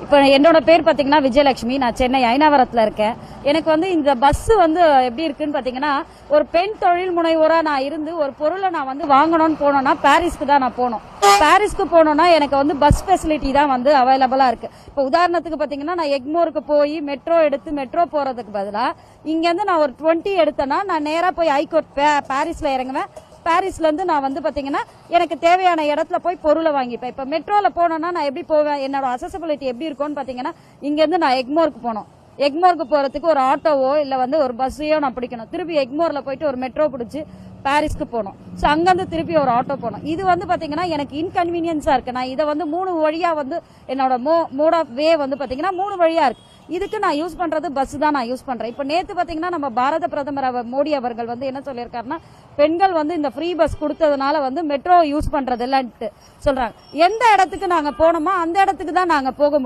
இப்போ என்னோட பேர் பாத்தீங்கன்னா விஜயலட்சுமி. நான் சென்னை ஐனாவரத்துல இருக்கேன். எனக்கு வந்து இந்த பஸ் வந்து எப்படி இருக்குன்னு பாத்தீங்கன்னா, ஒரு பெண் தொழில் முனைவோரா நான் இருந்து ஒரு பொருளை நான் வந்து வாங்கணும்னு போனோம்னா பாரிஸ்க்கு தான் நான் போனோம். பாரிஸ்க்கு போனோம்னா எனக்கு வந்து பஸ் ஃபெசிலிட்டி தான் வந்து அவைலபிளா இருக்கு. இப்போ உதாரணத்துக்கு பாத்தீங்கன்னா, நான் எக்மோருக்கு போய் மெட்ரோ எடுத்து மெட்ரோ போறதுக்கு பதிலா இங்க இருந்து நான் ஒரு 20 எடுத்தேன்னா நான் நேரா போய் ஐகோர்ட் பாரிஸ்ல இறங்குவேன். பாரிஸ்ல இருந்து நான் வந்து பாத்தீங்கன்னா எனக்கு தேவையான இடத்துல போய் பொருளை வாங்கிப்பேன். இப்ப மெட்ரோல போனோம்னா நான் எப்படி போவேன், என்னோட அசசிபிலிட்டி எப்படி இருக்கும்னு பாத்தீங்கன்னா, இங்க இருந்து நான் எக்மோருக்கு போனோம். எக்மோருக்கு போறதுக்கு ஒரு ஆட்டோவோ இல்ல வந்து ஒரு பஸ்ஸையோ நான் பிடிக்கணும். திருப்பி எக்மோர்ல போயிட்டு ஒரு மெட்ரோ பிடிச்சி பாரிஸ்க்கு போனோம். ஸோ அங்கிருந்து திருப்பி ஒரு ஆட்டோ போனோம். இது வந்து பாத்தீங்கன்னா எனக்கு இன்கன்வீனியன்ஸா இருக்கு. நான் இதை வந்து 3 வழியா வந்து என்னோட மோட் ஆஃப் வே வந்து பாத்தீங்கன்னா 3 வழியா இருக்கு. இதுக்கு நான் யூஸ் பண்றது பஸ் தான் நான் யூஸ் பண்றேன். இப்ப நேத்து பாத்தீங்கன்னா நம்ம பாரத பிரதமர் மோடி அவர்கள் வந்து என்ன சொல்லியிருக்காருன்னா, பெண்கள் வந்து இந்த ஃப்ரீ பஸ் கொடுத்ததுனால வந்து மெட்ரோ யூஸ் பண்றது இல்லன்ட்டு சொல்றாங்க. எந்த இடத்துக்கு நாங்க போனோமோ அந்த இடத்துக்கு தான் நாங்க போக முடியும்.